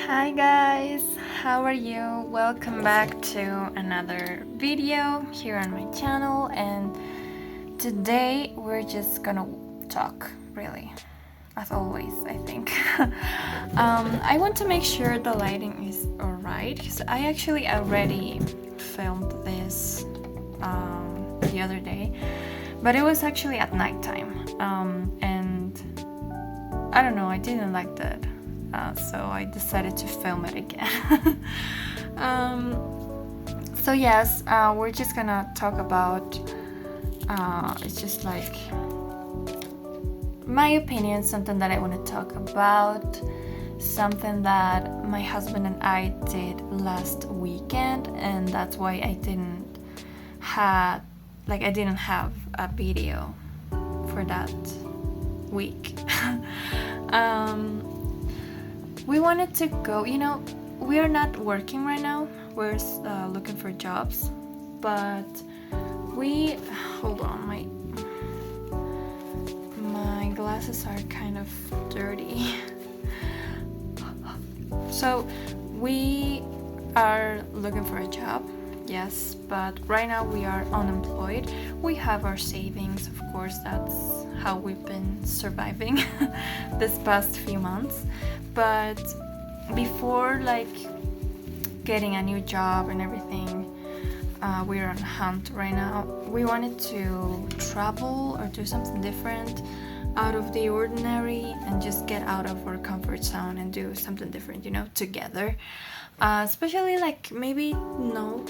Hi guys, how are you? Welcome back to another video here on my channel, and today we're just gonna talk, really, as always, I think. I want to make sure the lighting is alright, because I actually already filmed this the other day, but it was actually at nighttime, and I don't know, I didn't like that. So I decided to film it again. So yes, we're just gonna talk about it's just like my opinion, something that I want to talk about, something that my husband and I did last weekend, and that's why I didn't have a video for that week. We wanted to go, we are not working right now. We're looking for jobs, but hold on, my glasses are kind of dirty. So we are looking for a job, yes, but right now we are unemployed. We have our savings, of course, that's how we've been surviving this past few months. But before getting a new job and everything, we're on a hunt right now. We wanted to travel or do something different, out of the ordinary, and just get out of our comfort zone and do something different, together. Especially maybe know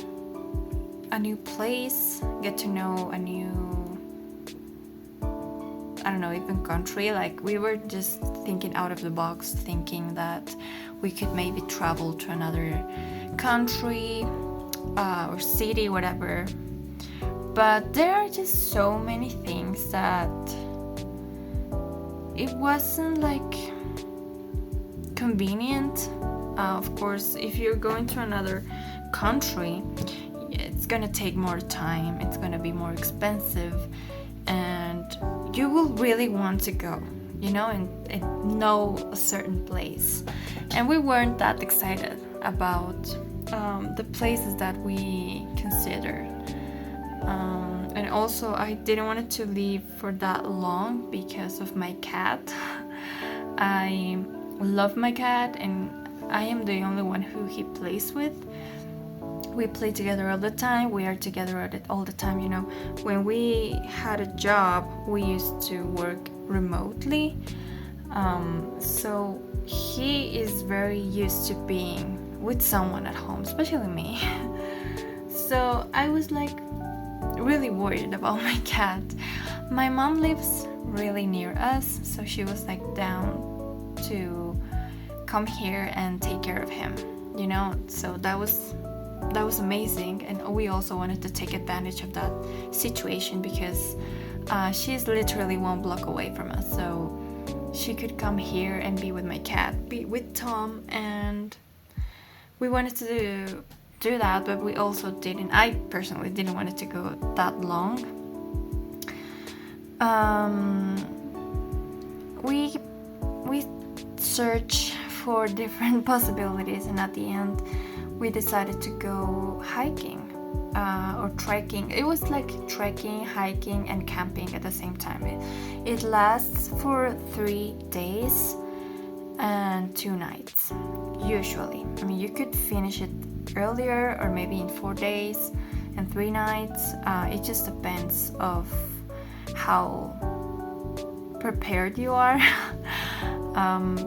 a new place, get to know a new, I don't know, even country. We were just thinking out of the box, thinking that we could maybe travel to another country or city, whatever. But there are just so many things that it wasn't convenient. Of course, if you're going to another country, it's gonna take more time, it's gonna be more expensive, and you will really want to go, and know a certain place. And we weren't that excited about the places that we considered. And also, I didn't want to leave for that long because of my cat. I love my cat, and I am the only one who he plays with. We play together all the time. We are together all the time. When we had a job, we used to work remotely. So he is very used to being with someone at home, especially me. So I was really worried about my cat. My mom lives really near us, so she was down to come here and take care of him. So that was amazing, and we also wanted to take advantage of that situation because she's literally 1 block away from us, so she could come here and be with my cat, be with Tom, and we wanted to do that, but we also didn't. I personally didn't want it to go that long. We searched for different possibilities, and at the end we decided to go hiking or trekking. It was trekking, hiking, and camping at the same time. It lasts for 3 days and 2 nights, usually. I mean, you could finish it earlier or maybe in 4 days and 3 nights. It just depends of how prepared you are.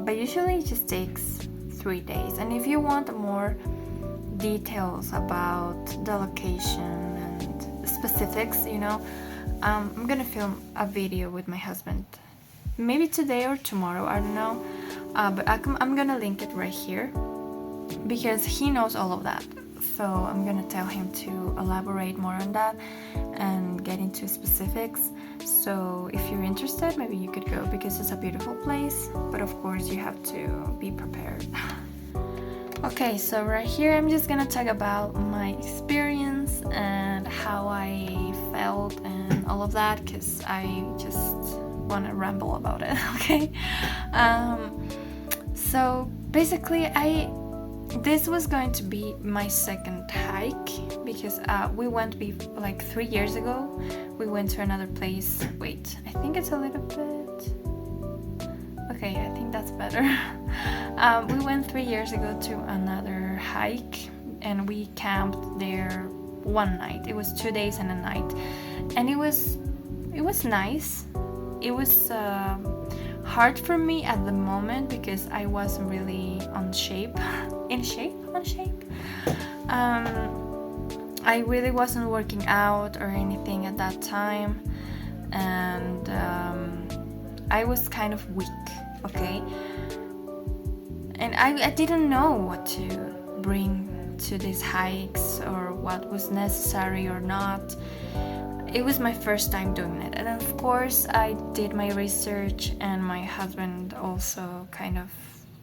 But usually it just takes 3 days. And if you want more details about the location and specifics, I'm gonna film a video with my husband, maybe today or tomorrow, I don't know, but I'm gonna link it right here because he knows all of that. So I'm gonna tell him to elaborate more on that and get into specifics. So if you're interested, maybe you could go because it's a beautiful place, but of course you have to be prepared. Okay, so right here I'm just gonna talk about my experience and how I felt and all of that, because I just want to ramble about it. Okay, so basically, this was going to be my second hike because we went like 3 years ago. We went to another place. Wait, I think it's a little bit. Okay, I think that's better. We went 3 years ago to another hike, and we camped there one night. It was 2 days and a night, and it was nice. It was hard for me at the moment because I wasn't really on shape. I really wasn't working out or anything at that time, and I was kind of weak. Okay, and I didn't know what to bring to these hikes or what was necessary or not. It was my first time doing it, and of course I did my research, and my husband also kind of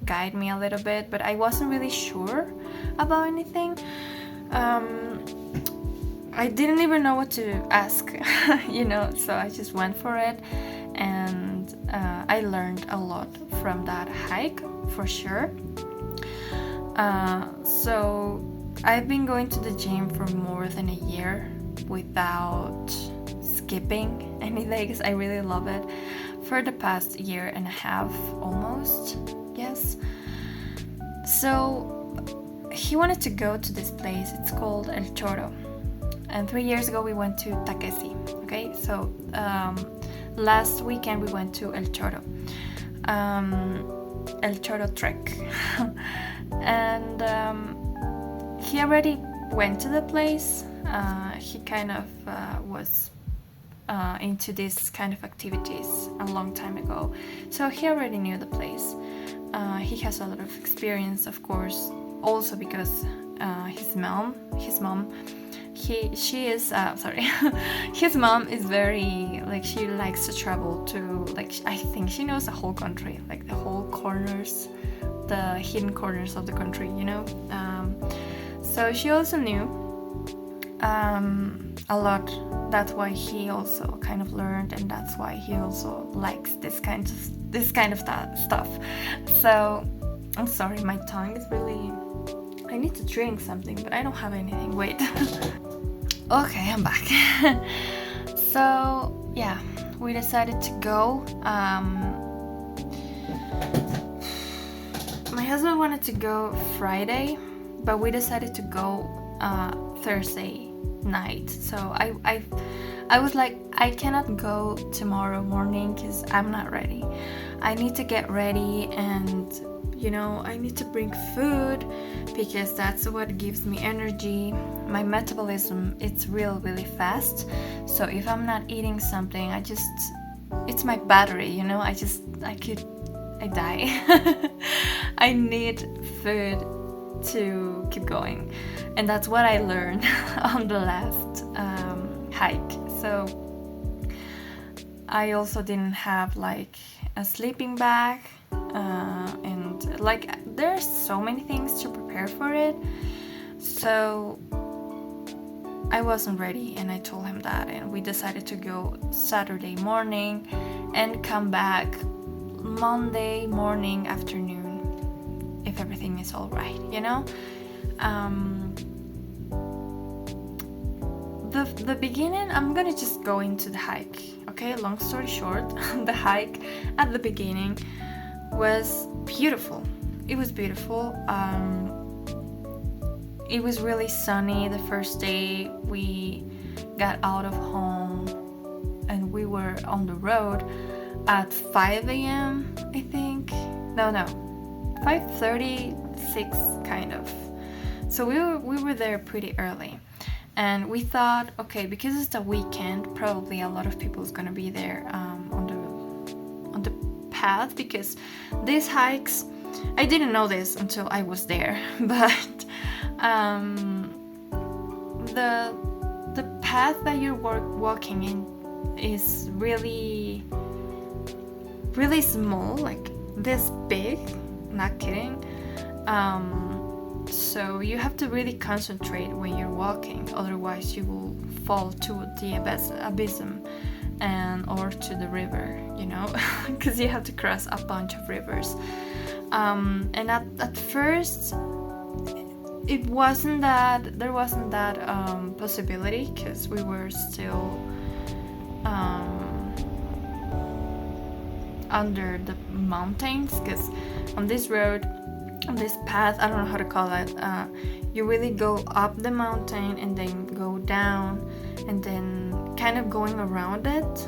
guided me a little bit, but I wasn't really sure about anything. I didn't even know what to ask, so I just went for it, and I learned a lot from that hike for sure. So I've been going to the gym for more than a year without skipping any days. I really love it. For the past year and a half almost, yes. So he wanted to go to this place. It's called El Choro, and 3 years ago we went to Takesi. Okay, so last weekend we went to El Choro, El Choro Trek. And he already went to the place. He kind of was into this kind of activities a long time ago, so he already knew the place. He has a lot of experience, of course, also because his mom his mom is very, like, she likes to travel to, like, I think she knows the whole country, like the whole corners, the hidden corners of the country, so she also knew a lot. That's why he also kind of learned, and that's why he also likes this kind of stuff. So I'm sorry, my tongue is really, I need to drink something, but I don't have anything. Wait. Okay, I'm back. So yeah, we decided to go. My husband wanted to go Friday, but we decided to go Thursday night. So I was like, I cannot go tomorrow morning because I'm not ready. I need to get ready, and I need to bring food because that's what gives me energy. My metabolism, it's really fast. So if I'm not eating something, it's my battery, I die. I need food to keep going, and that's what I learned on the last hike. So I also didn't have like a sleeping bag, and like there's so many things to prepare for it, so I wasn't ready, and I told him that, and we decided to go Saturday morning and come back Monday morning afternoon if everything is all right, The beginning, I'm gonna just go into the hike, okay? Long story short, the hike at the beginning was beautiful. It was beautiful. It was really sunny the first day we got out of home, and we were on the road at 5 a.m. I think. No, 5:36 kind of. So we were there pretty early. And we thought, okay, because it's a weekend, probably a lot of people is gonna be there on the path, because these hikes, I didn't know this until I was there, but the path that you're walking in is really small, like this big. Not kidding. So you have to really concentrate when you're walking, otherwise you will fall to the abyss. and or to the river, because you have to cross a bunch of rivers. And at first it wasn't that there wasn't that possibility, because we were still under the mountains, because on this road, on this path, I don't know how to call it, you really go up the mountain and then go down, and then kind of going around it,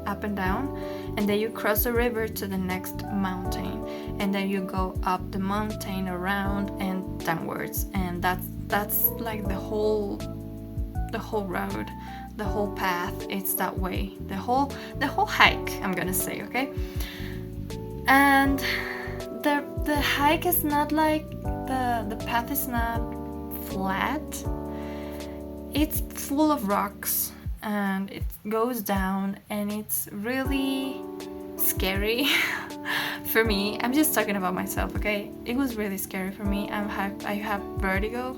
up and down, and then you cross the river to the next mountain, and then you go up the mountain around and downwards, and that's like the whole road, the whole path. It's that way, the whole hike, I'm gonna say, okay? And the hike is not like the path is not flat. It's full of rocks, and it goes down, and it's really scary for me. I'm just talking about myself, okay? It was really scary for me. I have vertigo,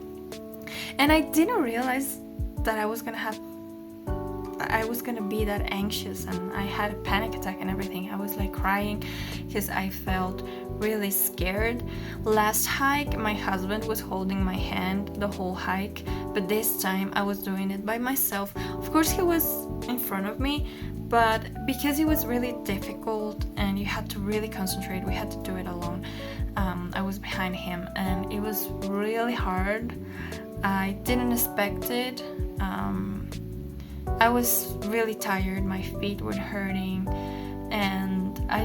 and I didn't realize that I was gonna be that anxious, and I had a panic attack and everything. I was like crying because I felt really scared. Last hike, my husband was holding my hand the whole hike, but this time I was doing it by myself. Of course, he was in front of me, but because it was really difficult and you had to really concentrate, we had to do it alone. I was behind him, and it was really hard. I didn't expect it. I was really tired, my feet were hurting, and I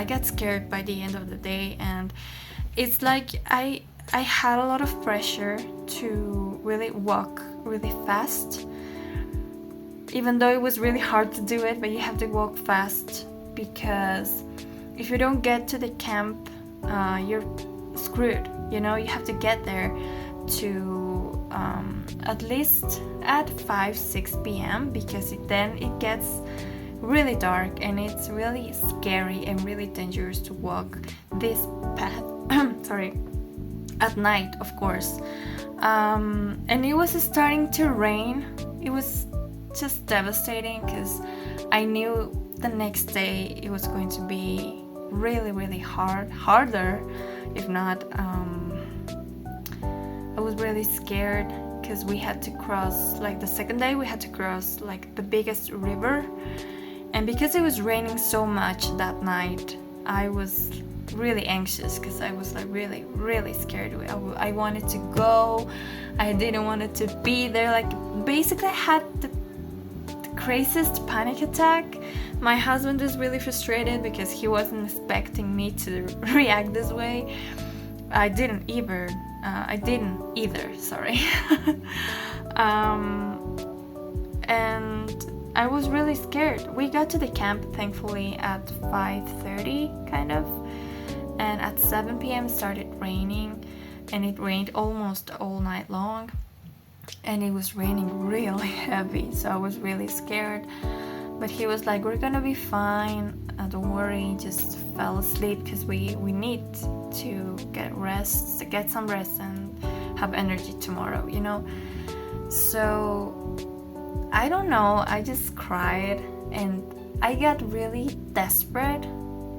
got scared by the end of the day. And it's like I had a lot of pressure to really walk really fast, even though it was really hard to do it. But you have to walk fast, because if you don't get to the camp, you're screwed. You have to get there to at least at 5-6 p.m. because then it gets really dark, and it's really scary and really dangerous to walk this path sorry, at night, of course. And it was starting to rain. It was just devastating, because I knew the next day it was going to be really, really harder, if not. I was really scared, because we had to cross, like the second day we had to cross like the biggest river, and because it was raining so much that night, I was really anxious, because I was like really, really scared. I wanted to go. I didn't want it to be there. Like basically I had the craziest panic attack. My husband was really frustrated because he wasn't expecting me to react this way. I didn't either, sorry. And I was really scared. We got to the camp, thankfully, at 5:30, kind of. And at 7 p.m. it started raining, and it rained almost all night long. And it was raining really heavy, so I was really scared. But he was like, we're gonna be fine, don't worry, just fell asleep, because we need to get some rest and have energy tomorrow, So I don't know, I just cried, and I got really desperate.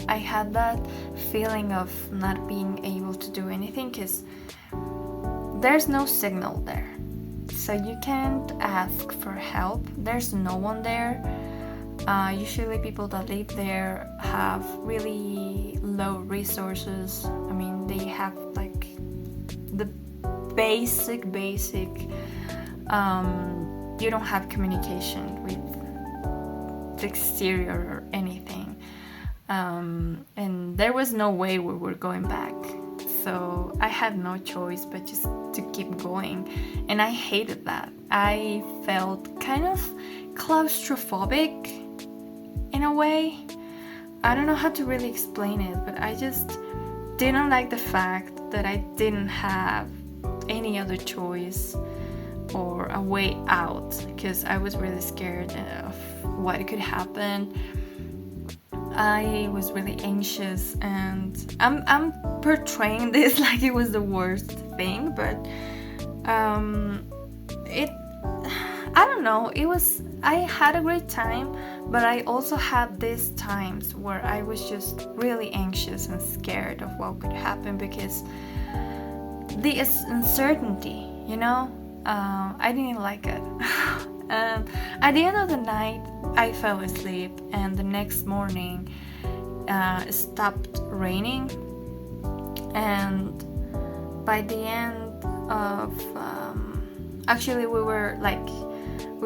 I had that feeling of not being able to do anything, because there's no signal there, so you can't ask for help. There's no one there. Usually people that live there have really low resources. I mean, they have like the basic you don't have communication with the exterior or anything, and there was no way we were going back, so I had no choice but just to keep going. And I hated that. I felt kind of claustrophobic in a way. I don't know how to really explain it, but I just didn't like the fact that I didn't have any other choice or a way out, because I was really scared of what could happen. I was really anxious, and I'm portraying this like it was the worst thing, but I don't know, I had a great time, but I also had these times where I was just really anxious and scared of what could happen, because the uncertainty, I didn't like it. At the end of the night, I fell asleep, and the next morning it stopped raining, and by the end of actually we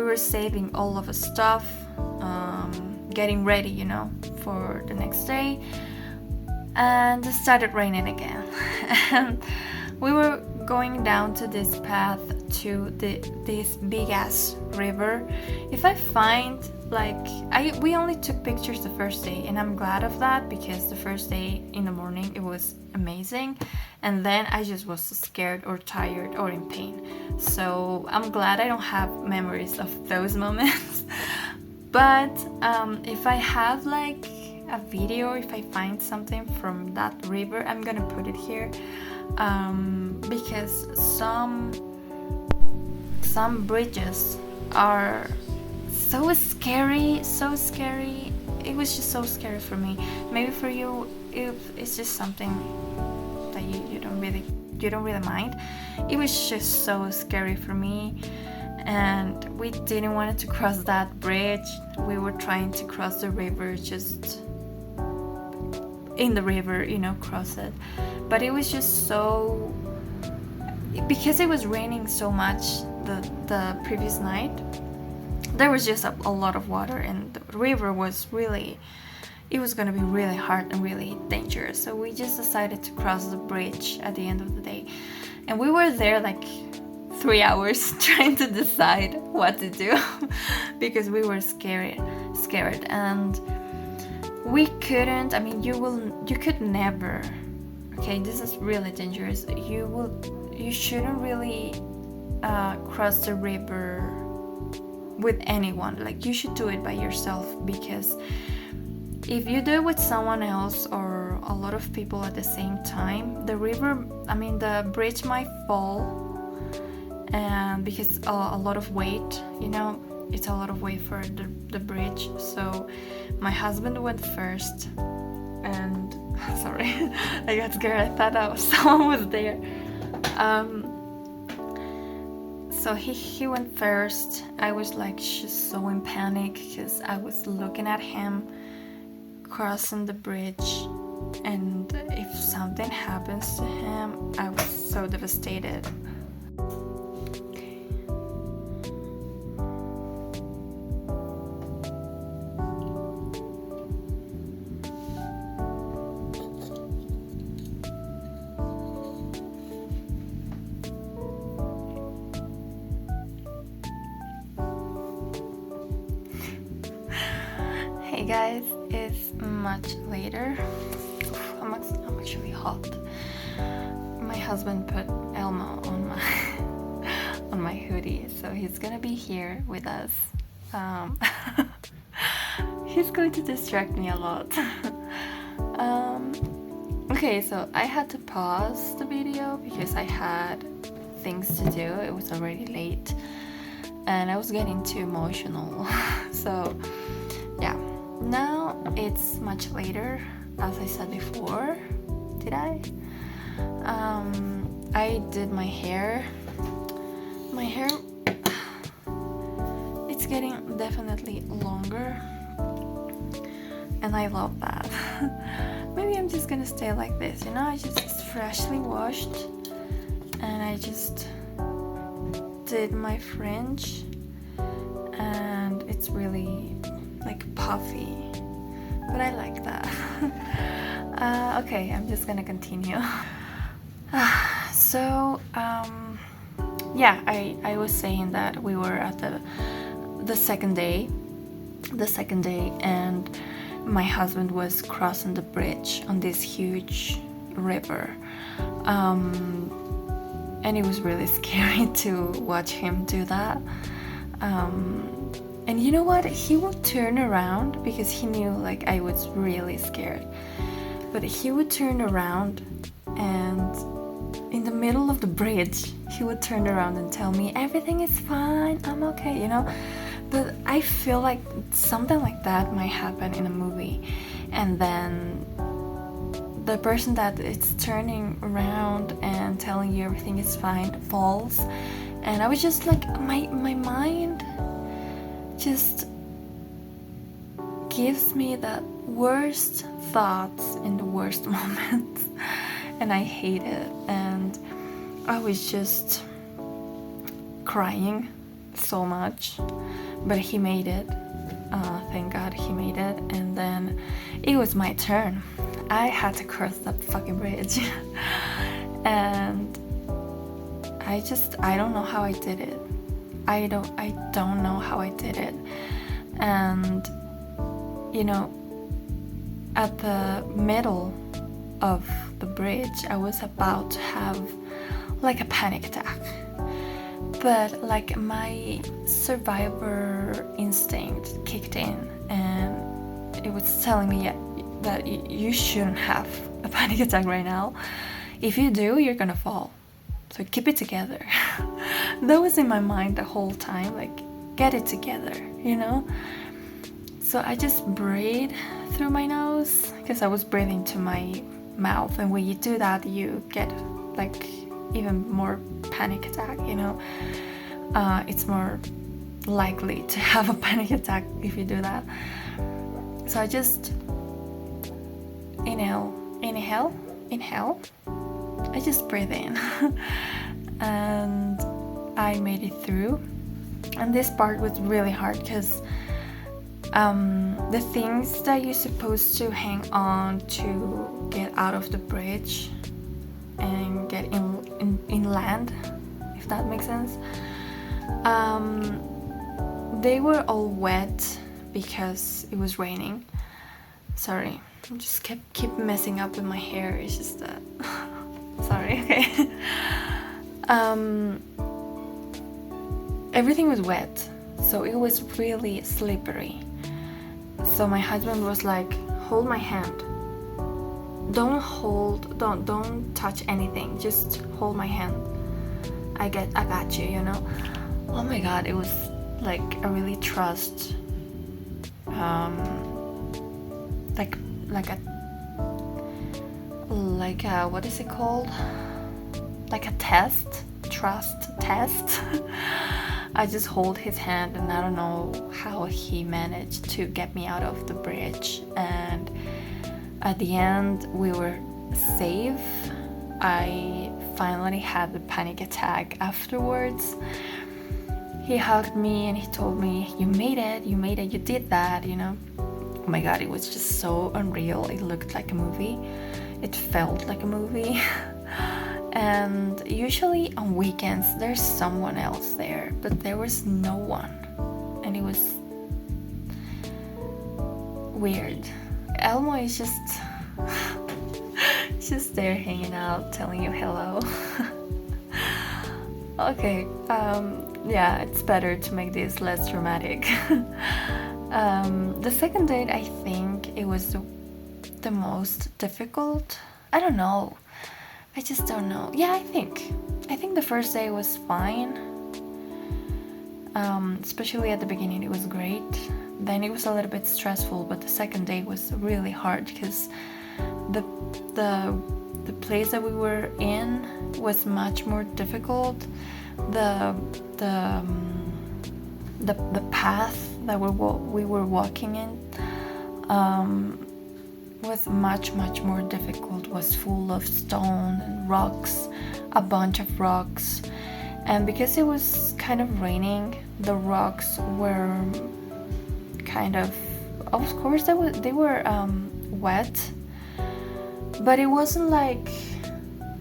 were saving all of the stuff, getting ready, for the next day, and it started raining again. And we were going down to this path to this big ass river. If I find we only took pictures the first day, and I'm glad of that, because the first day in the morning it was amazing, and then I just was scared or tired or in pain. So I'm glad I don't have memories of those moments. But if I have a video, if I find something from that river, I'm gonna put it here, because some bridges are so scary. It was just so scary for me. Maybe for you, it's just something that you don't really mind. It was just so scary for me, and we didn't want to cross that bridge. We were trying to cross the river, just in the river, cross it. But it was just so, because it was raining so much the previous night, there was just a lot of water, and the river was it was going to be really hard and really dangerous. So we just decided to cross the bridge at the end of the day, and we were there 3 hours trying to decide what to do because we were scared, and we couldn't. I mean, you could never. Okay, this is really dangerous. You shouldn't really cross the river with anyone. You should do it by yourself, because if you do it with someone else or a lot of people at the same time, the bridge might fall, and because a lot of weight, it's a lot of weight for the bridge. So my husband went first, and sorry, I got scared. I thought someone was there. So he went first. I was just so in panic, because I was looking at him crossing the bridge, and if something happens to him, I was so devastated. Hey guys, it's much later. I'm actually hot. My husband put Elmo on my hoodie, so he's gonna be here with us. He's going to distract me a lot. Okay, so I had to pause the video because I had things to do. It was already late, and I was getting too emotional. So yeah. Now it's much later, as I said before. Did I? I did my hair. My hair, it's getting definitely longer, and I love that. Maybe I'm just gonna stay like this, I just freshly washed, and I just did my fringe, and it's really puffy, but I like that. Okay, I'm just gonna continue. So yeah, I was saying that we were at the second day, and my husband was crossing the bridge on this huge river, and it was really scary to watch him do that. And you know what? He would turn around, because he knew I was really scared. But he would turn around and in the middle of the bridge, he would turn around and tell me, everything is fine, I'm okay, you know. But I feel like something like that might happen in a movie, and then the person that is turning around and telling you everything is fine falls. And I was just like, my mind just gives me the worst thoughts in the worst moments, and I hate it. And I was just crying so much, but he made it. Thank God he made it. And then it was my turn. I had to cross that fucking bridge. And I don't know how I did it. I don't know how I did it. And you know, at the middle of the bridge, I was about to have like a panic attack. But like my survivor instinct kicked in, and it was telling me that you shouldn't have a panic attack right now. If you do, you're gonna fall. So keep it together. That was in my mind the whole time, like, get it together, you know? So I just breathed through my nose, because I was breathing to my mouth, and when you do that, you get like even more panic attack, you know. It's more likely to have a panic attack if you do that. So I just inhale. I just breathe in. And I made it through. And this part was really hard because the things that you're supposed to hang on to get out of the bridge and get in land, if that makes sense, they were all wet because it was raining. Sorry, I just keep messing up with my hair. It's just that. Sorry. Okay. Everything was wet, so it was really slippery. So my husband was like, hold my hand. Don't touch anything. Just hold my hand. I got you, you know. Oh my God, it was like a really trust, like a what is it called? Like a trust test. I just hold his hand, and I don't know how he managed to get me out of the bridge. And at the end, we were safe. I finally had the panic attack afterwards. He hugged me and he told me, you made it, you did that, you know. Oh my God, it was just so unreal. It looked like a movie. It felt like a movie. And usually on weekends there's someone else there, but there was no one, and it was weird. Elmo is just there hanging out, telling you hello. Okay, yeah, it's better to make this less dramatic. The second date, I think it was the most difficult. I don't know. I just don't know. Yeah, I think the first day was fine. Especially at the beginning, it was great. Then it was a little bit stressful, but the second day was really hard because the place that we were in was much more difficult. The path that we were walking in was much more difficult. Was full of stone and rocks, a bunch of rocks, and because it was kind of raining, the rocks were kind of course they were wet, but it wasn't like,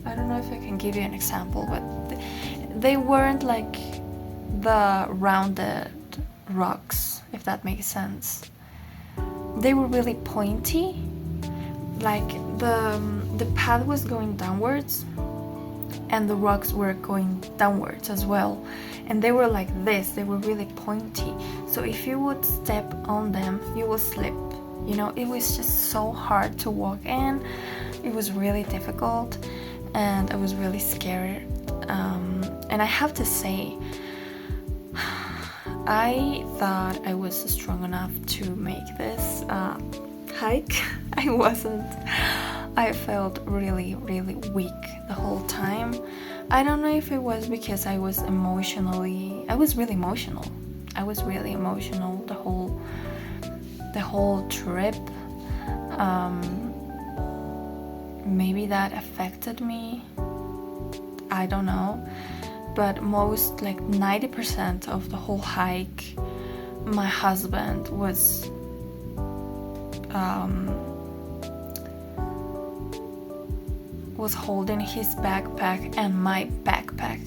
I don't know if I can give you an example, but they weren't like the rounded rocks, if that makes sense. They were really pointy. Like the path was going downwards, and the rocks were going downwards as well, and they were like this. They were really pointy, so if you would step on them, you will slip, you know. It was just so hard to walk in. It was really difficult. and I was really scared. And I have to say, I thought I was strong enough to make this hike. I wasn't. I felt really, really weak the whole time. I don't know if it was because I was really emotional. I was really emotional the whole trip. Maybe that affected me. I don't know. But most, like 90% of the whole hike, my husband was holding his backpack and my backpack.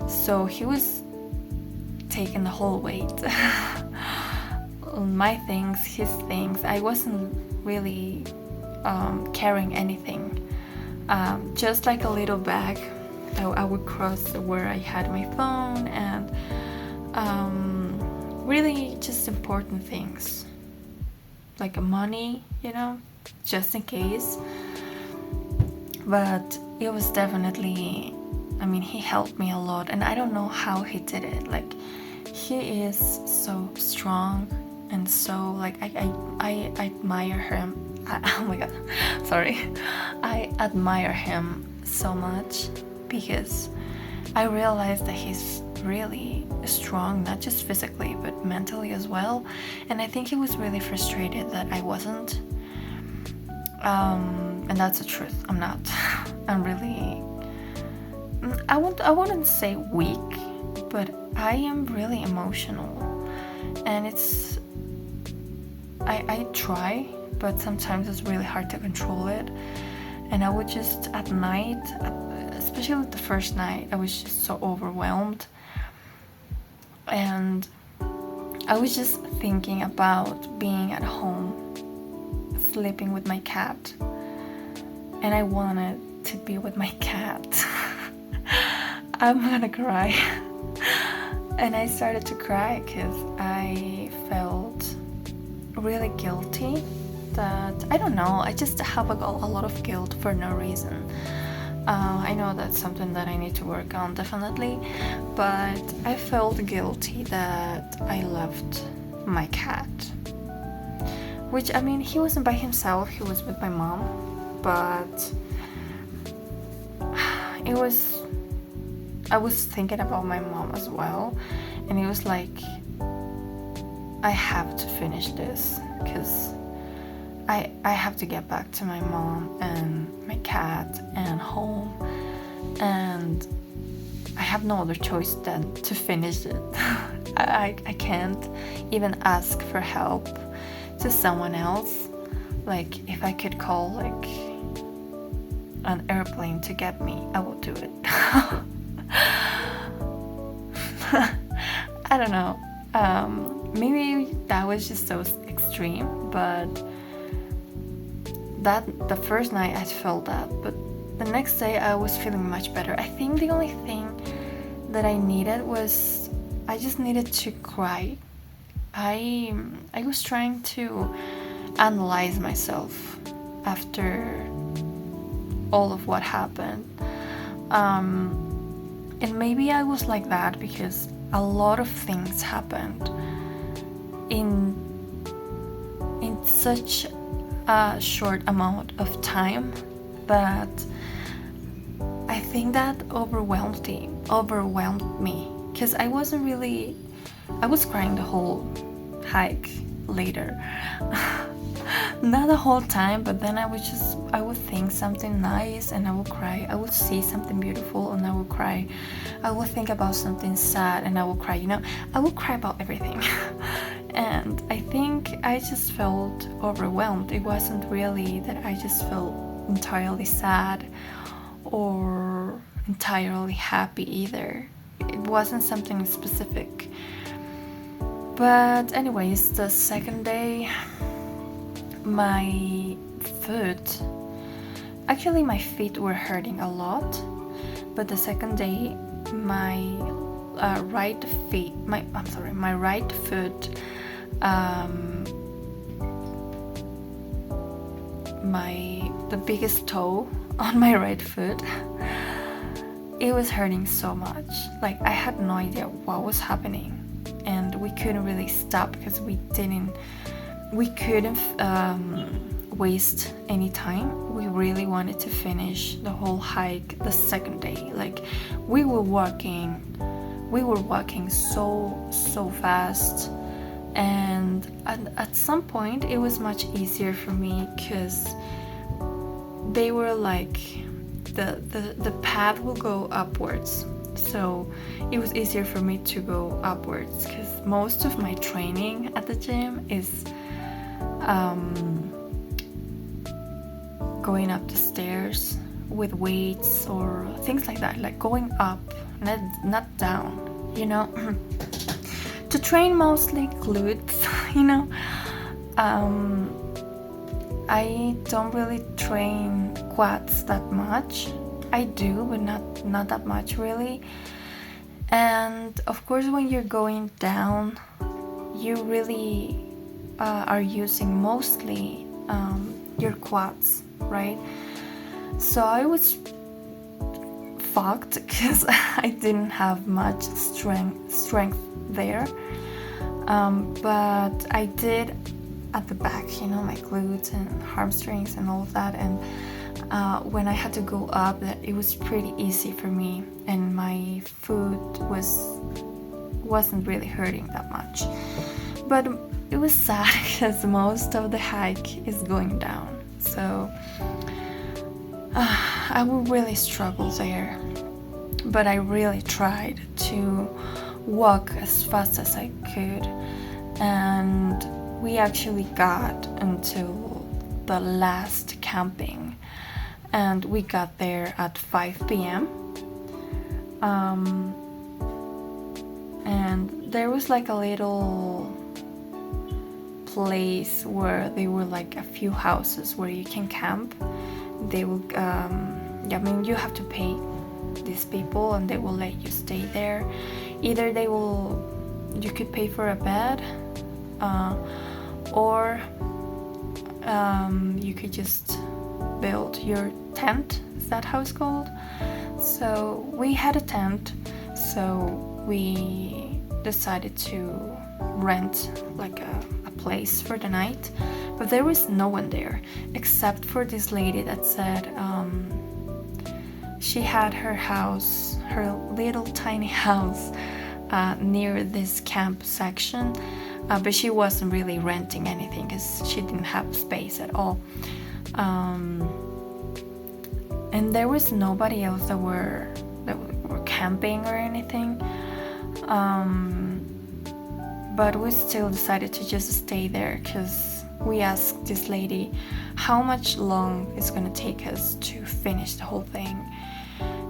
So he was taking the whole weight. My things, his things. I wasn't really carrying anything. Just like a little bag. I would cross where I had my phone and really just important things. Like money, just in case. But it was definitely, he helped me a lot, and I don't know how he did it. Like, he is so strong and so, like, I admire him. Oh my god, sorry. I admire him so much because I realized that he's really strong, not just physically, but mentally as well. And I think he was really frustrated that I wasn't. And that's the truth. I'm not. I'm really. I wouldn't say weak, but I am really emotional, and it's. I try, but sometimes it's really hard to control it. And I would just at night, especially the first night, I was just so overwhelmed, and I was just thinking about being at home, sleeping with my cat, and I wanted to be with my cat. I'm gonna cry. And I started to cry because I felt really guilty that, I don't know, I just have a lot of guilt for no reason. I know that's something that I need to work on, definitely, but I felt guilty that I left my cat. Which, he wasn't by himself, he was with my mom, but I was thinking about my mom as well, and it was like, I have to finish this, because I have to get back to my mom and my cat and home, and I have no other choice than to finish it. I can't even ask for help to someone else. Like, if I could call like an airplane to get me, I would do it. I don't know. Maybe that was just so extreme, but the first night I felt that, but the next day I was feeling much better. I think the only thing that I needed was I just needed to cry. I was trying to analyze myself after all of what happened. And maybe I was like that because a lot of things happened in such a short amount of time that I think that overwhelmed me, because I was crying the whole hike later. Not the whole time, but then I would think something nice and I would cry. I would see something beautiful and I would cry. I would think about something sad and I would cry. I would cry about everything. And I think I just felt overwhelmed. It wasn't really that I just felt entirely sad or entirely happy either. It wasn't something specific. But anyways, the second day, my feet were hurting a lot, but the second day my right foot, the biggest toe on my right foot. It was hurting so much. Like, I had no idea what was happening, and we couldn't really stop because we couldn't waste any time. We really wanted to finish the whole hike the second day. Like, we were walking so fast, and at some point it was much easier for me because they were like the path will go upwards, so it was easier for me to go upwards because most of my training at the gym is going up the stairs with weights or things like that, like going up, not down, you know. To train mostly glutes, you know. I don't really train quads that much. I do, but not that much really. And of course, when you're going down, you really are using mostly your quads, right? So I was fucked because I didn't have much strength there, but I did at the back, you know, my glutes and hamstrings and all of that. And when I had to go up, it was pretty easy for me, and my foot wasn't really hurting that much. But it was sad because most of the hike is going down, so I would really struggle there. But I really tried to walk as fast as I could, and we actually got until the last camping, and we got there at 5 p.m. And there was like a little place where they were like a few houses where you can camp. They will you have to pay these people and they will let you stay there. Either you could pay for a bed, or you could just build your tent. Is that how it's called? So we had a tent, so we decided to rent like a place for the night, but there was no one there except for this lady that said she had her house, her little tiny house near this camp section, but she wasn't really renting anything because she didn't have space at all. And there was nobody else that were camping or anything. But we still decided to just stay there because we asked this lady how much long it's gonna take us to finish the whole thing.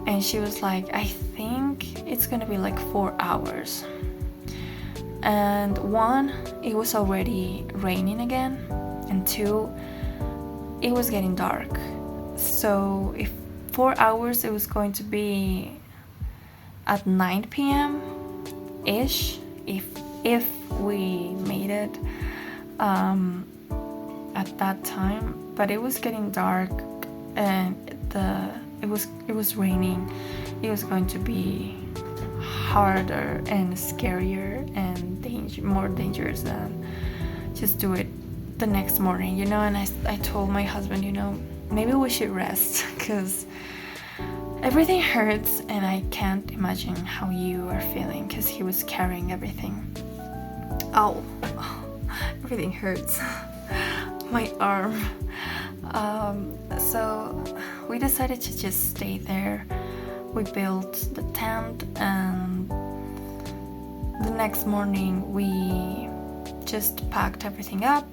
And she was like, I think it's gonna be like 4 hours. And 1, it was already raining again, and 2, it was getting dark. So if 4 hours, it was going to be at 9 p.m. ish if we made it at that time. But it was getting dark, and it was raining. It was going to be harder and scarier and more dangerous than just do it the next morning, you know. And I told my husband, you know, maybe we should rest because everything hurts, and I can't imagine how you are feeling because he was carrying everything. Ow, everything hurts. My arm. So we decided to just stay there. We built the tent, and the next morning we just packed everything up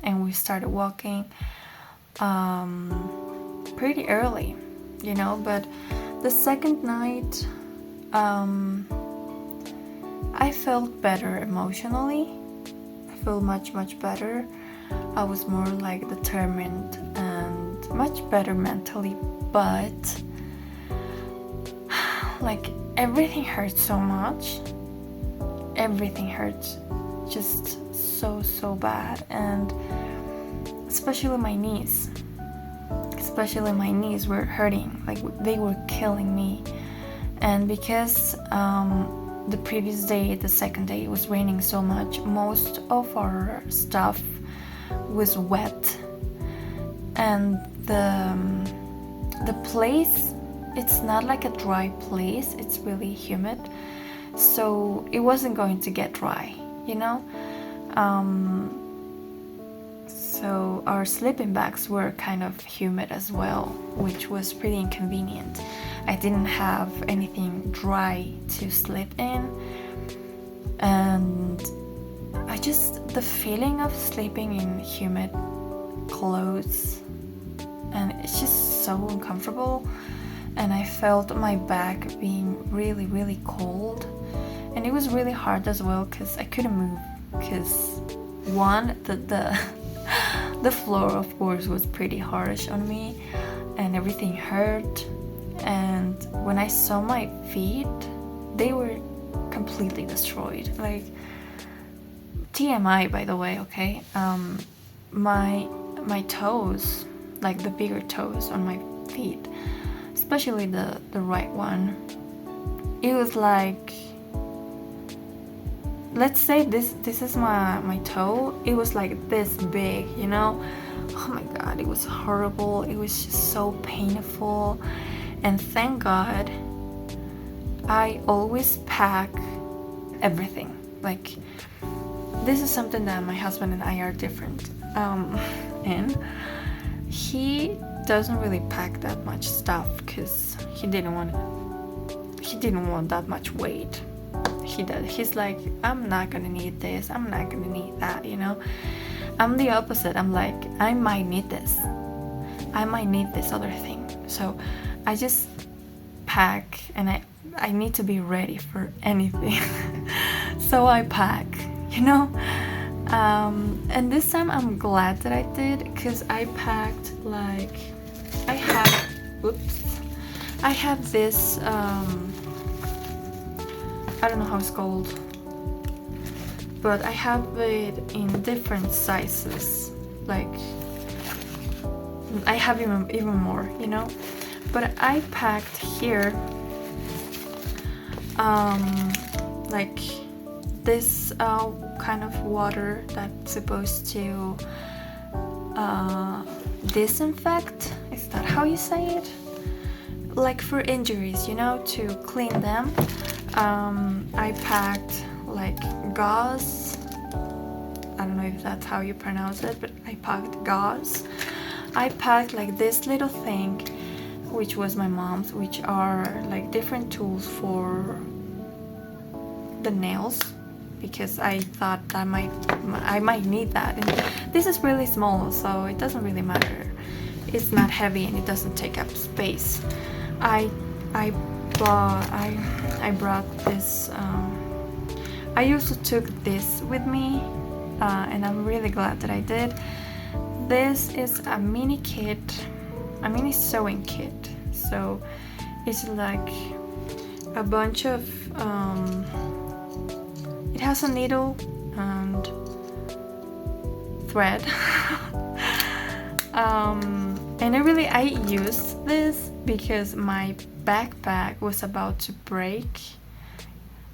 and we started walking pretty early, you know. But the second night I felt better emotionally. I felt much better. I was more like determined and much better mentally, but like everything hurt so much. Everything hurt just so bad, and especially my knees, especially my knees were hurting, like they were killing me. And because the previous day, the second day, it was raining so much, most of our stuff was wet, and the place, it's not like a dry place, it's really humid, so it wasn't going to get dry, you know. So our sleeping bags were kind of humid as well, which was pretty inconvenient. I didn't have anything dry to sleep in, and the feeling of sleeping in humid clothes, and it's just so uncomfortable. And I felt my back being really, really cold, and it was really hard as well because I couldn't move, because one, the floor of course was pretty harsh on me, and everything hurt. And when I saw my feet, they were completely destroyed. Like, TMI, by the way, okay? My toes, like the bigger toes on my feet, especially the right one, it was like, let's say this is my toe, it was like this big, you know. Oh my god, it was horrible. It was just so painful. And thank God I always pack everything. Like, this is something that my husband and I are different in. He doesn't really pack that much stuff because he didn't want that much weight. He's like, I'm not gonna need this, I'm not gonna need that, you know. I'm the opposite. I'm like, I might need this, I might need this other thing. So I just pack, and I need to be ready for anything. So I pack, you know. And this time I'm glad that I did, because I packed, like, I have this I don't know how it's called, but I have it in different sizes. Like, I have even more, you know. But I packed here like this kind of water that's supposed to disinfect, is that how you say it? Like for injuries, you know, to clean them. I packed like gauze. I don't know if that's how you pronounce it, but I packed gauze. I packed like this little thing, which was my mom's, which are like different tools for the nails, because I thought that I might need that. And this is really small, so it doesn't really matter. It's not heavy and it doesn't take up space. I brought this. I also took this with me, and I'm really glad that I did. This is a mini kit, a mini sewing kit. So it's like a bunch of. It has a needle and thread. And I used this because my backpack was about to break,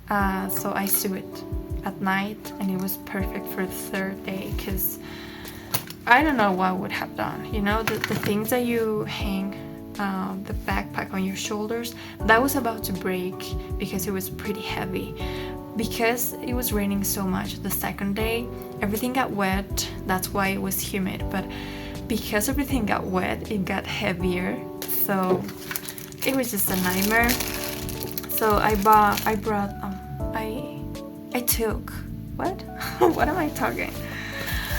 so I sewed it at night, and it was perfect for the third day, because I don't know what I would have done, you know, the things that you hang the backpack on your shoulders, that was about to break because it was pretty heavy. Because it was raining so much the second day, everything got wet. That's why it was humid, but because everything got wet, it got heavier, so it was just a nightmare. So I took what? What am I talking?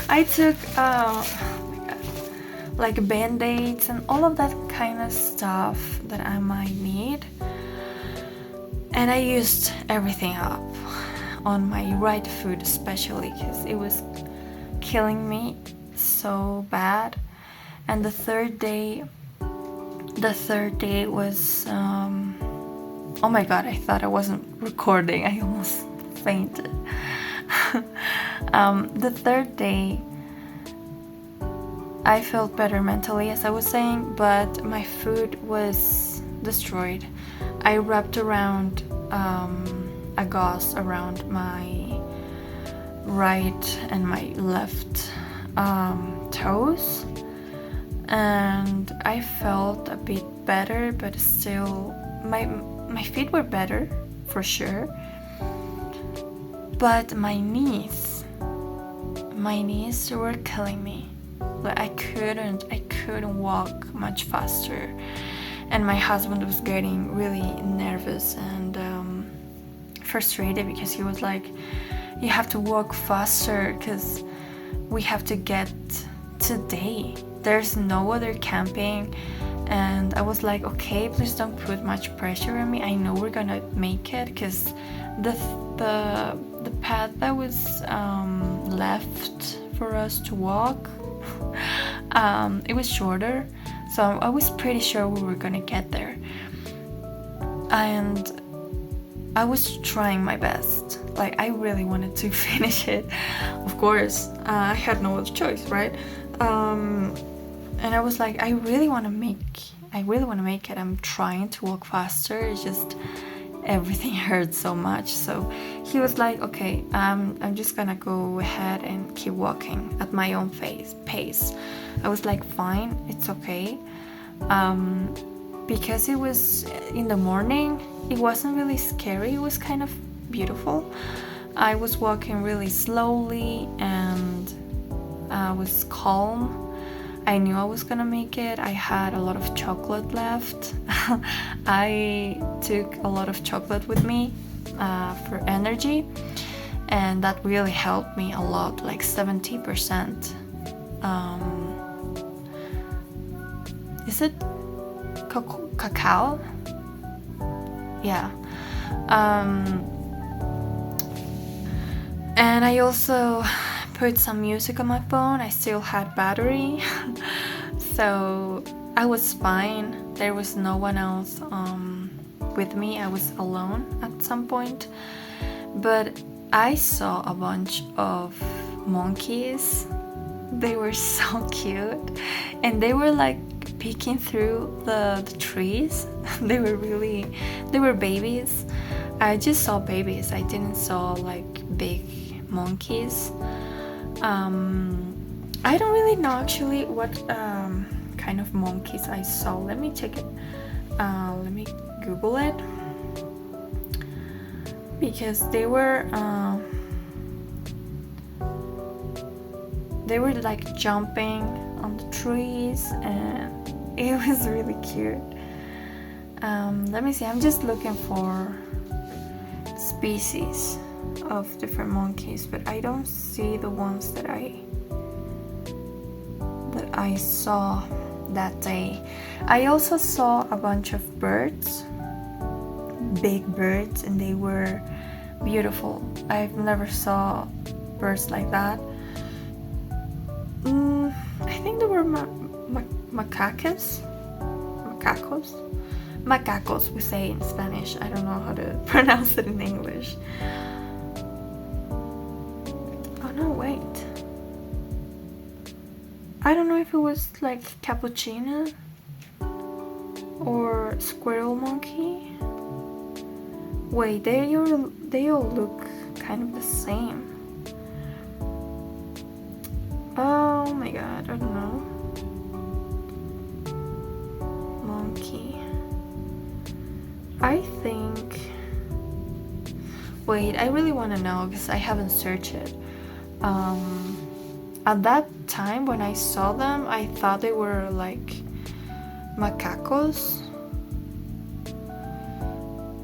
I took oh my god, like band-aids and all of that kind of stuff that I might need, and I used everything up on my right foot, especially because it was killing me so bad. And the third day was oh my god, I thought I wasn't recording. I almost fainted. The third day I felt better mentally, as I was saying, but my food was destroyed. I wrapped around a gauze around my right and my left toes, and I felt a bit better, but still my feet were better for sure. But my knees were killing me. Like I couldn't walk much faster, and my husband was getting really nervous and frustrated because he was like, you have to walk faster because we have to get today. There's no other camping. And I was like, okay, please don't put much pressure on me. I know we're gonna make it, because the path that was left for us to walk, it was shorter, so I was pretty sure we were gonna get there. And I was trying my best. Like, I really wanted to finish it. Of course, I had no other choice, right? And I was like, I really want to make it. I'm trying to walk faster. It's just everything hurts so much. So he was like, okay, I'm just gonna go ahead and keep walking at my own pace. I was like, fine, it's okay. Because it was in the morning, it wasn't really scary. It was kind of beautiful. I was walking really slowly and I was calm. I knew I was gonna make it. I had a lot of chocolate left. I took a lot of chocolate with me for energy, and that really helped me a lot, like 70%. Is it cacao? Yeah. And I also put some music on my phone. I still had battery. So I was fine. There was no one else with me. I was alone at some point. But I saw a bunch of monkeys. They were so cute. And they were like peeking through the trees. They were babies. I just saw babies. I didn't saw like big monkeys. I don't really know actually what kind of monkeys I saw. Let me check it. Let me Google it, because they were like jumping on the trees, and it was really cute. Let me see. I'm just looking for species of different monkeys, but I don't see the ones that I saw that day. I also saw a bunch of birds, big birds, and they were beautiful. I've never saw birds like that. I think they were macacos we say in Spanish. I don't know how to pronounce it in English. Oh no, wait. I don't know if it was like cappuccino or squirrel monkey. Wait, they all look kind of the same. Oh my god, I don't know. Monkey. I think... Wait, I really want to know because I haven't searched it. At that time when I saw them, I thought they were like macacos.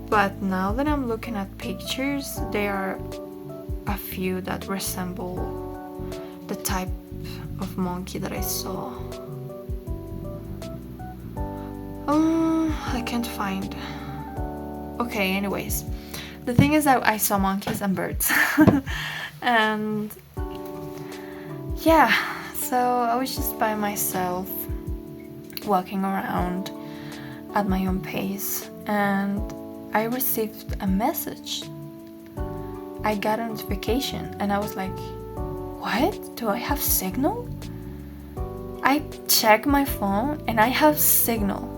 But now that I'm looking at pictures, there are a few that resemble the type of monkey that I saw. I can't find. Okay, anyways. The thing is that I saw monkeys and birds. And yeah, so I was just by myself walking around at my own pace, and I received a message. I got a notification and I was like, what? Do I have signal? I check my phone and I have signal.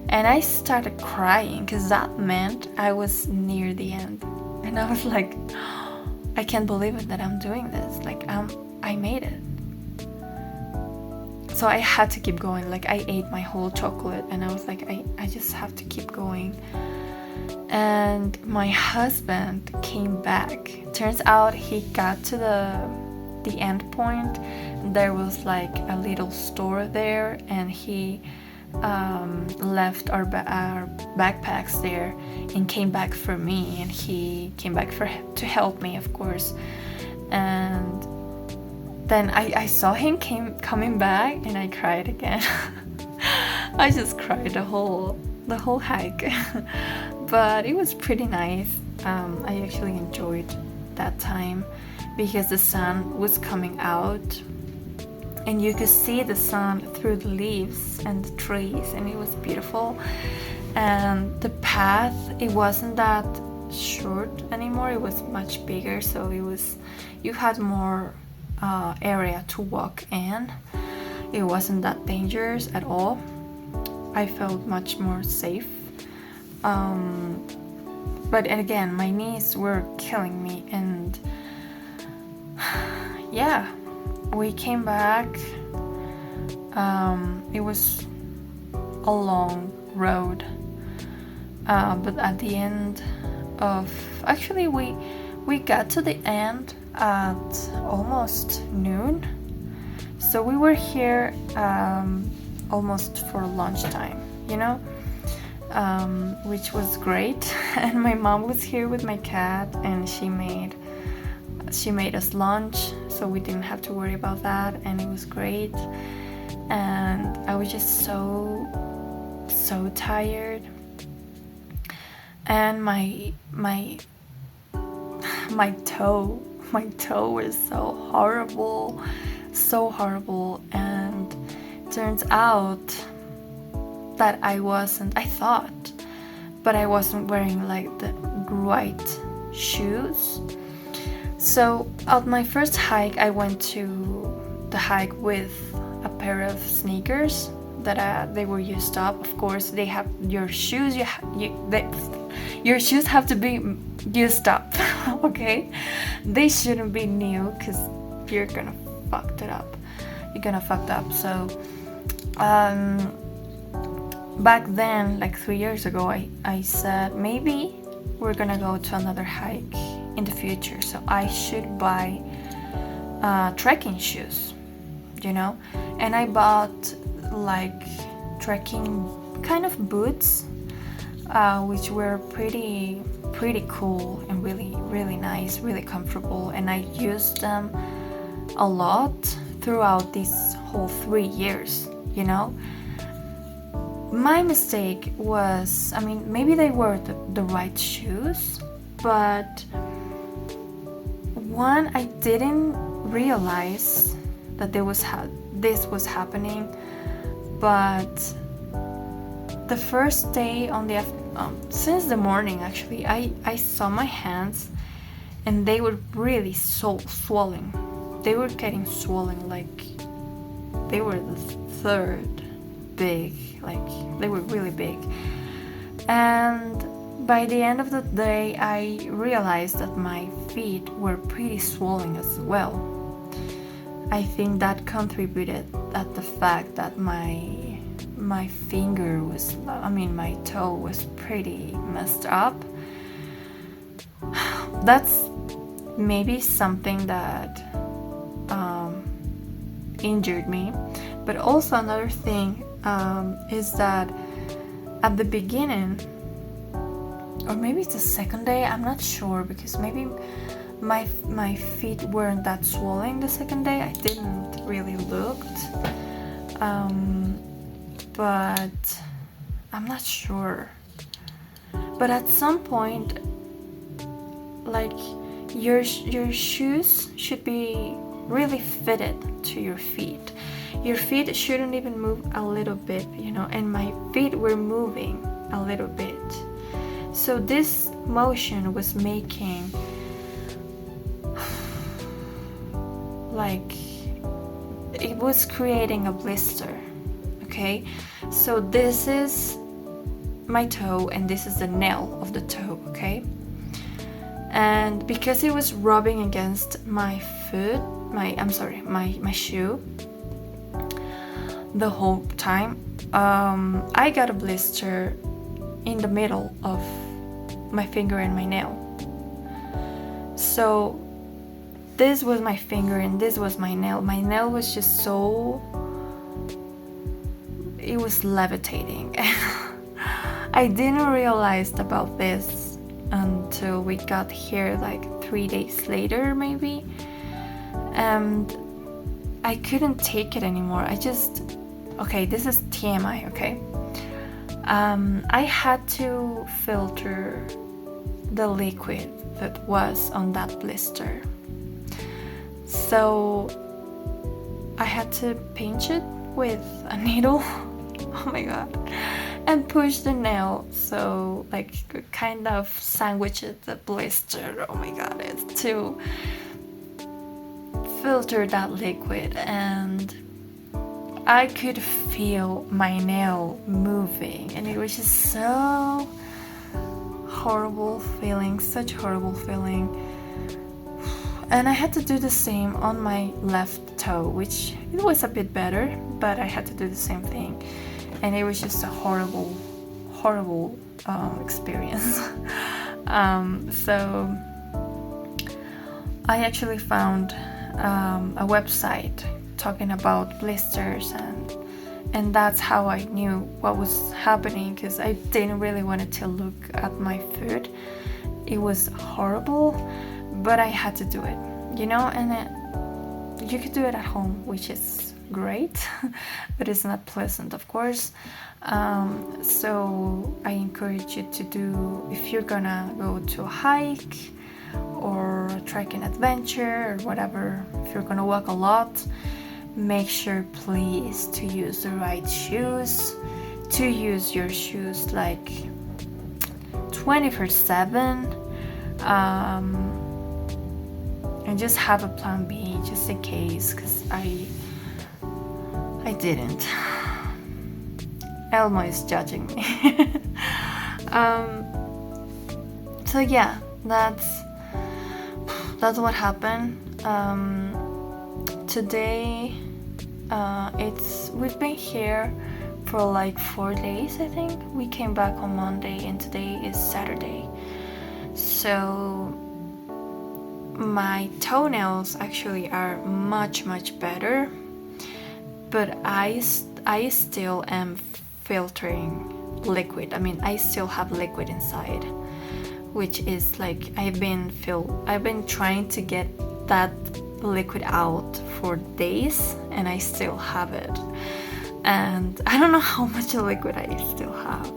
And I started crying because that meant I was near the end. And I was like, I can't believe it that I'm doing this. Like, I made it. So I had to keep going. Like, I ate my whole chocolate and I was like, I just have to keep going. And my husband came back. Turns out he got to the end point. There was like a little store there, and he left our backpacks there and came back for me, and he came back to help me, of course. And then I saw him coming back, and I cried again. I just cried the whole hike. But it was pretty nice. I actually enjoyed that time because the sun was coming out and you could see the sun through the leaves and the trees, and it was beautiful. And the path, it wasn't that short anymore, it was much bigger, so you had more area to walk in. It wasn't that dangerous at all. I felt much more safe. But again, my knees were killing me, and yeah, we came back. It was a long road, but at the end of, actually we got to the end at almost noon, so we were here almost for lunchtime, which was great. And my mom was here with my cat, and she made us lunch, so we didn't have to worry about that, and it was great. And I was just so tired, and my toe was so horrible. And turns out that I wasn't wearing like the right shoes. So on my first hike, I went to the hike with a pair of sneakers that they were used up. Of course, they have your shoes. Your shoes have to be used up. Okay, they shouldn't be new because you're gonna fuck it up. You're gonna fuck up. So back then, like 3 years ago, I said maybe we're gonna go to another hike in the future, so I should buy trekking shoes, and I bought like trekking kind of boots, which were pretty cool and really nice, really comfortable, and I used them a lot throughout these whole 3 years. My mistake was, maybe they were the right shoes, but one, I didn't realize that this was happening. But the first day since the morning, actually, I saw my hands, and they were really swollen. They were getting swollen, like they were the third big, like they were really big. And by the end of the day, I realized that my feet were pretty swollen as well. I think that contributed at the fact that my my toe was pretty messed up. That's maybe something that injured me. But also another thing is that at the beginning, or maybe it's the second day, I'm not sure, because maybe my feet weren't that swollen the second day. I didn't really look, but I'm not sure. But at some point, like your shoes should be really fitted to your feet. Your feet shouldn't even move a little bit, and my feet were moving a little bit. So this motion was making like it was creating a blister. Okay, so this is my toe and this is the nail of the toe. Okay, and because it was rubbing against my foot, my shoe the whole time, I got a blister in the middle of my finger and my nail. So this was my finger and this was my nail. My nail was just so, it was levitating. I didn't realize about this until we got here like 3 days later maybe, and I couldn't take it anymore. Okay, this is TMI, okay? I had to filter the liquid that was on that blister. So I had to pinch it with a needle, oh my god, and push the nail, so like kind of sandwich the blister, oh my god, it's to filter that liquid. And I could feel my nail moving, and it was just so horrible feeling, such horrible feeling. And I had to do the same on my left toe, which it was a bit better, but I had to do the same thing, and it was just a horrible experience. So I actually found a website talking about blisters, and that's how I knew what was happening, because I didn't really want to look at my foot. It was horrible, but I had to do it, you know. And you could do it at home, which is great, but it's not pleasant, of course. So I encourage you to do, if you're gonna go to a hike or a trekking adventure or whatever, if you're gonna walk a lot, make sure please to use the right shoes, to use your shoes like 24/7, and just have a plan B just in case, because I didn't. Elmo is judging me. So yeah, that's what happened. Today we've been here for like 4 days, I think. We came back on Monday and today is Saturday. So my toenails actually are much better, but I still am filtering liquid. I mean, I still have liquid inside, which is like I've been trying to get that liquid out for days, and I still have it, and I don't know how much liquid I still have.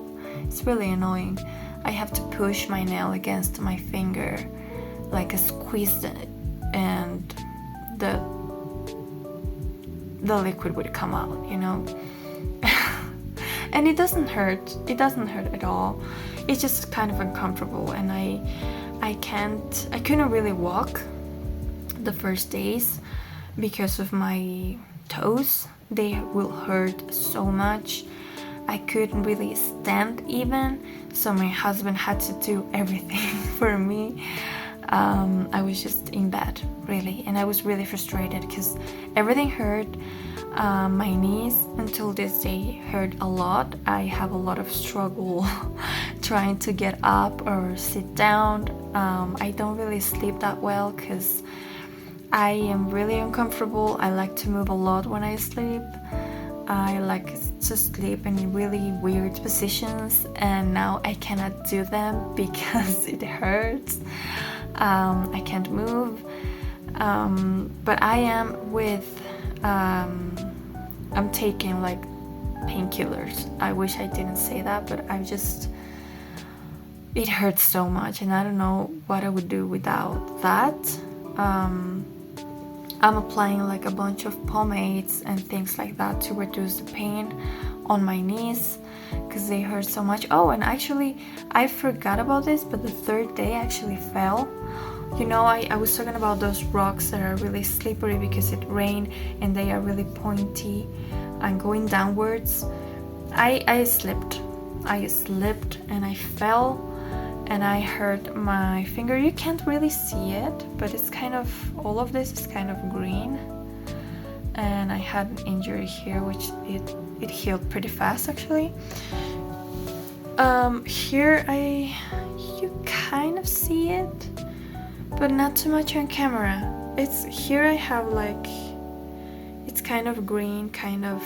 It's really annoying. I have to push my nail against my finger like a squeeze it, and the liquid would come out, you know. And it doesn't hurt at all. It's just kind of uncomfortable, and I couldn't really walk the first days because of my toes. They will hurt so much. I couldn't really stand even, so my husband had to do everything for me. I was just in bed, really, and I was really frustrated because everything hurt. My knees until this day hurt a lot. I have a lot of struggle trying to get up or sit down. I don't really sleep that well because I am really uncomfortable. I like to move a lot when I sleep. I like to sleep in really weird positions, and now I cannot do them because it hurts. I can't move. But I am I'm taking like painkillers. I wish I didn't say that, but it hurts so much, and I don't know what I would do without that. I'm applying like a bunch of pomades and things like that to reduce the pain on my knees because they hurt so much. Oh, and actually I forgot about this, but the third day I actually fell I was talking about those rocks that are really slippery because it rained and they are really pointy and going downwards. I slipped and I fell and I hurt my finger. You can't really see it, but it's kind of, all of this is kind of green, and I had an injury here which it healed pretty fast actually. Here you kind of see it, but not too much on camera. It's here I have like, it's kind of green, kind of,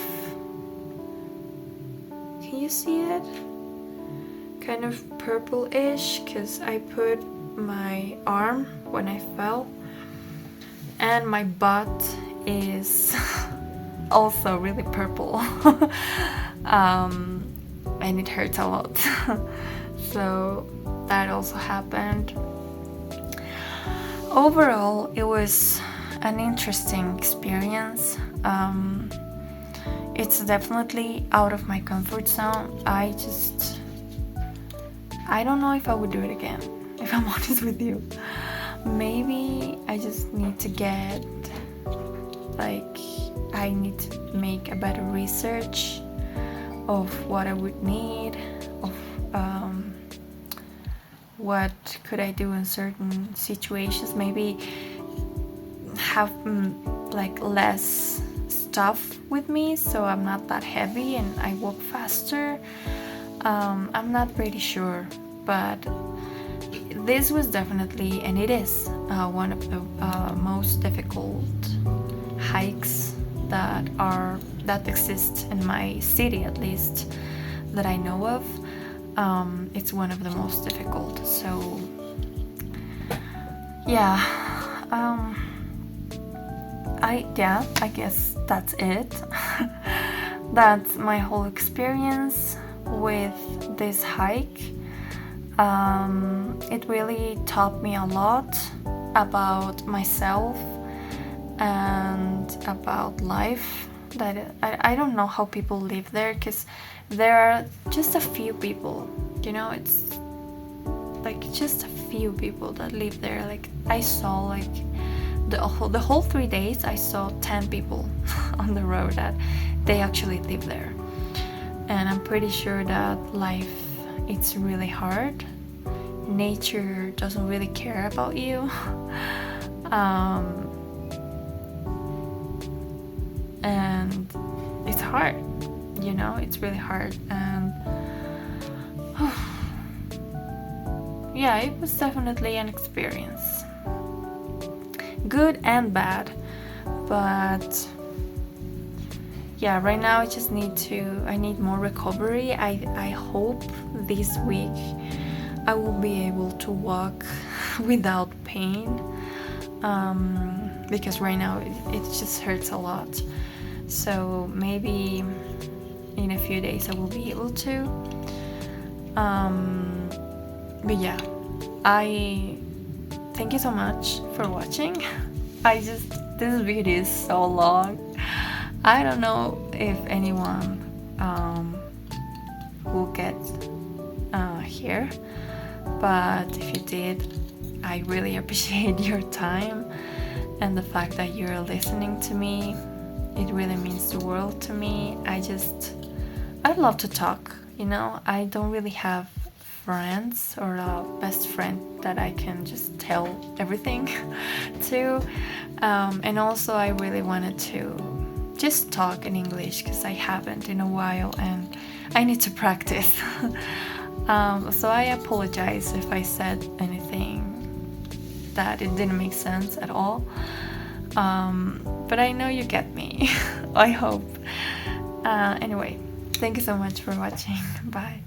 can you see it? Kind of purple-ish, because I put my arm when I fell, and my butt is also really purple. And it hurts a lot. So that also happened. Overall, it was an interesting experience. It's definitely out of my comfort zone. I don't know if I would do it again, if I'm honest with you. Maybe I just need to get, like, I need to make a better research of what I would need, of what could I do in certain situations. Maybe have like less stuff with me so I'm not that heavy and I walk faster. I'm not pretty sure, but this was definitely, and it is, one of the most difficult hikes that exist in my city, at least that I know of. It's one of the most difficult. So yeah, I guess that's it. That's my whole experience with this hike. It really taught me a lot about myself and about life. That I don't know how people live there, because there are just a few people, it's like just a few people that live there. Like I saw, like the whole 3 days I saw 10 people on the road that they actually live there. And I'm pretty sure that life, it's really hard. Nature doesn't really care about you. And it's hard, it's really hard. And yeah, it was definitely an experience, good and bad. But yeah, right now I need more recovery. I hope this week I will be able to walk without pain, because right now it just hurts a lot. So maybe in a few days I will be able to. But yeah, I thank you so much for watching. This video is so long. I don't know if anyone will get here, but if you did, I really appreciate your time and the fact that you're listening to me. It really means the world to me. I'd love to talk, I don't really have friends or a best friend that I can just tell everything to. And also I really wanted to just talk in English, because I haven't in a while and I need to practice. So I apologize if I said anything that it didn't make sense at all. But I know you get me. I hope. Anyway, thank you so much for watching. Bye.